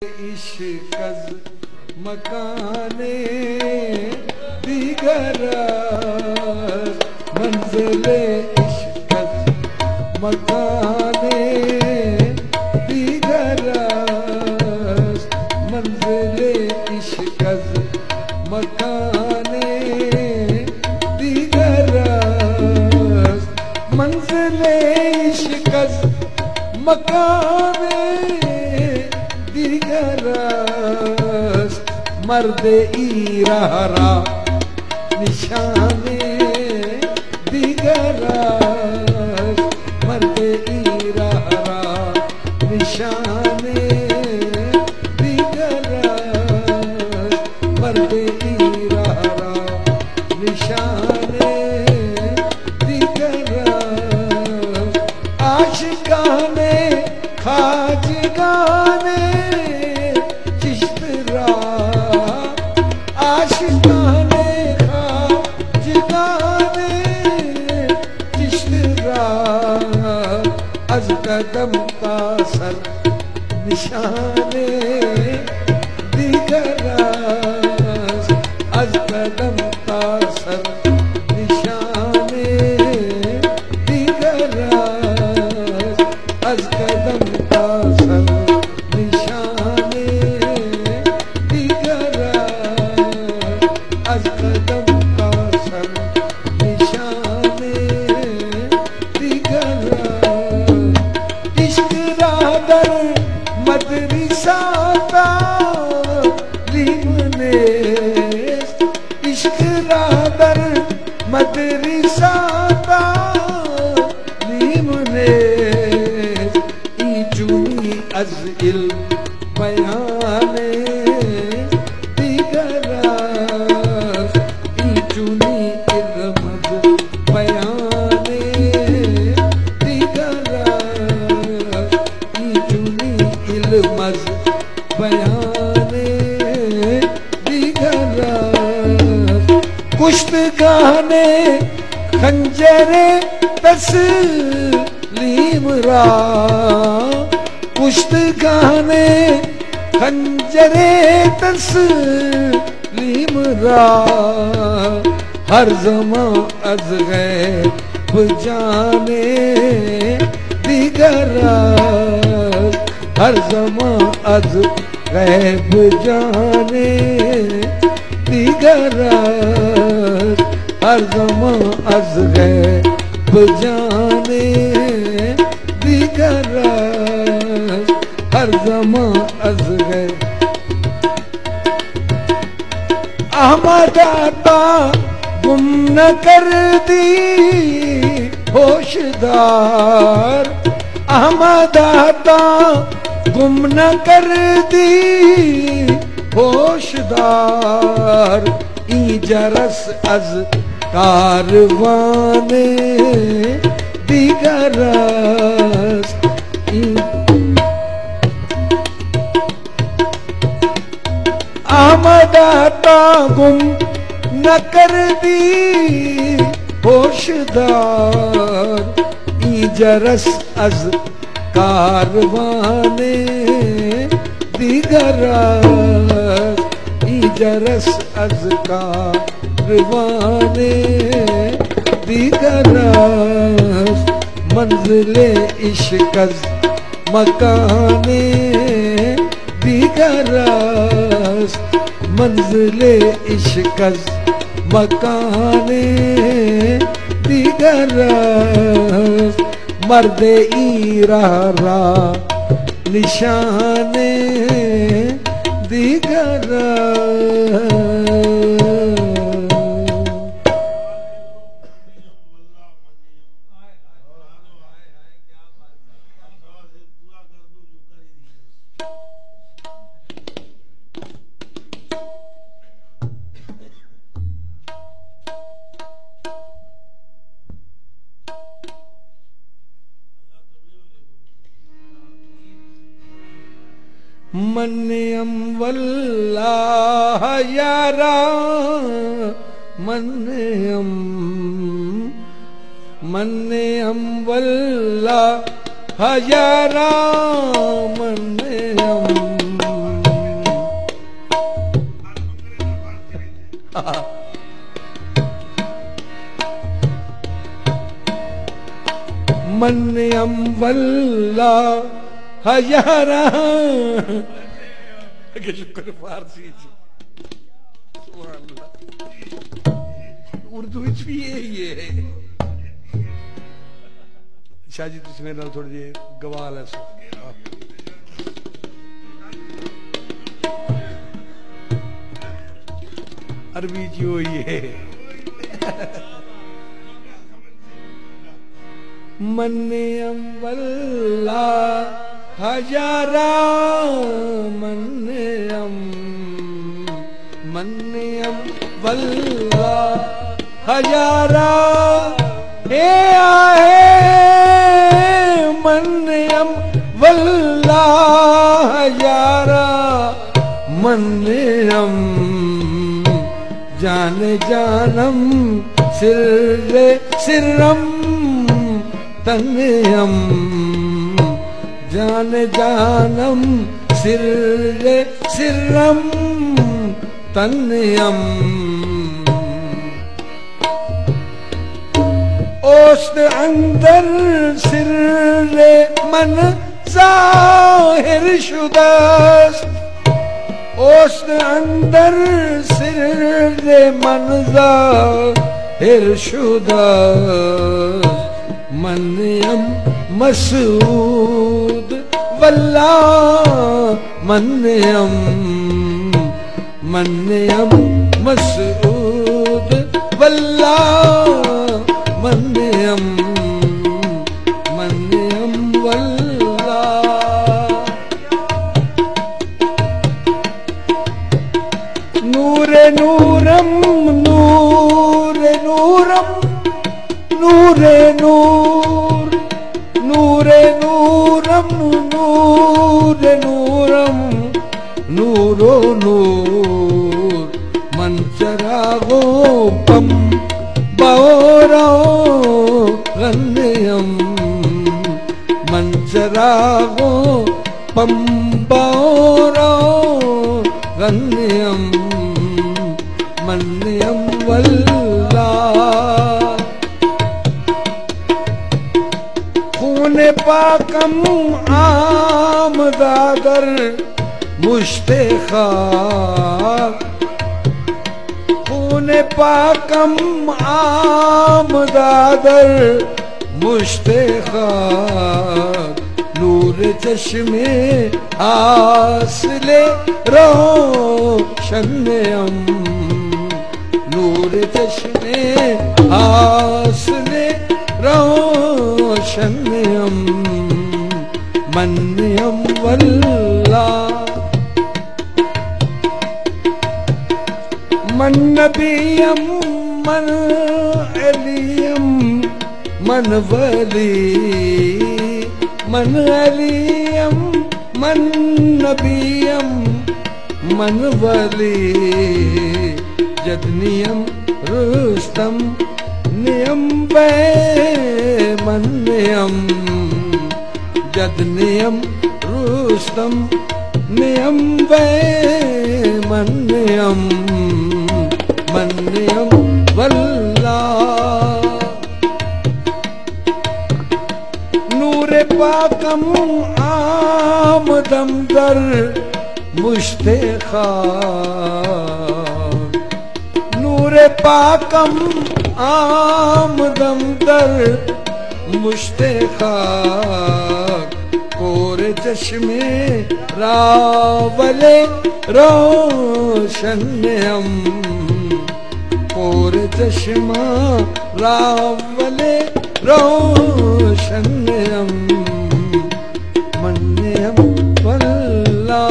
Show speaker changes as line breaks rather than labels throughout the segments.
इश्कज़ मकाने दीगर मंज़िले इश्कज़ मकाने दीगर मंज़िले इश्कज़ मकाने दीगर मंज़िले इश्कज़ मकाने दिगरस मर्दे ईरारा निशाने दिगरस मर्दे ईरारा निशाने दिगरस मर्दे ईरारा निशाने दिगरस आशिकाने खाजगाने आशिकाने खाजगाने चिश्तरा अज़ कदम का सर निशाने दिगरस अज़ कदम का सर निशाने दिगरस अज़ कदम का सर निशाने अज़ कदम का सर निशाने दिगर इश्क रादर मदरिसा तालीम ने इश्क रादर मदरिसा तालीम ने ईचुनी अज़ इल्म बयाने बयाने दिगरस कुश्तगाने खंजरे तस्लीम रा कुश्तगाने खंजरे तस्लीम रा हर ज़मां अज़ गैब जाने दिगरस हर ज़मां अज़ गैब जाने दिगरस हर ज़मां अज़ गैब जाने दिगरस हर ज़मां अज़ गैब अहमद आता गुम न कर दी होशदार अहमद आता गुम न कर दी होशदार ई जरस अज़ कारवाने दिगरस अहमद आता गुम न कर दी होशदार ई जरस अज़ कारवाने दिगरस ई जरस अज़ कारवाने दिगरस मंज़िले इश्कज़ मकाने दिगरस मंज़िले इश्कज़ मकाने दिगरस मर्दे ईरारा निशाने दिगरस मन्यम वल्लाह यारा मन्यम मन्यम वल्लाह यारा मन्यम मन्यम वल्ला हजारा के शुक्र फारसी जी सुभान अल्लाह उर्दू विच भी ये है शाह जी तुम मेरे नाल थोड़ी जी गवाल है अरबी जी हो ये मन्यम वल्ला हजारा मन्यम वल्ला हजारा हे आहे मन्यम वल्ला हजारा मन्यम जाने जानम सिर्रे सिरम तन्यम जाने जानम सिर्रे सिरम तन्यम ओस्त अंदर सिर्रे मन जाहिर शुदास्त ओस्त अंदर सिर्रे मन जाहिर शुदास्त मन्यम मसूद वल्ला मन्यम मसूद वल्ला मन्यम वल्ला नूरे नूरम नूरे नूरम नूरे नूर नूरे नूरम नूरे नूरम नूरो नूर मंचरागो पम बाओरो गन्यम मंचरागो पम बाओरो गन्यम मन्यम वल्ला खूने पाकम आमदादर मुश्ते खाक खूने पाकम आमदादर मुश्ते खाक नूर चश्मे हासले रोशनयम नूर चश्मे हासले रोशनयम मन्यम वल्ला मन नबियम मन अलियम मन वली मन अलियम मन नबियम मन वली जदनियम रुस्तम नियम बे मन्यम जदनियम रुस्तम नियम बे मन्यम वल्ला नूरे पाकम आमदम दर मुश्ते खाक नूरे पाकम आमदम दर मुश्ते खाक कोरे चश्मे रावले रोशनयम कोरे चश्मा रावले रोशनयम मन्यम वल्ला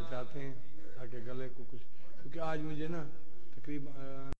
चाहते हैं ताकि गले को कुछ, क्योंकि आज मुझे ना तकरीबन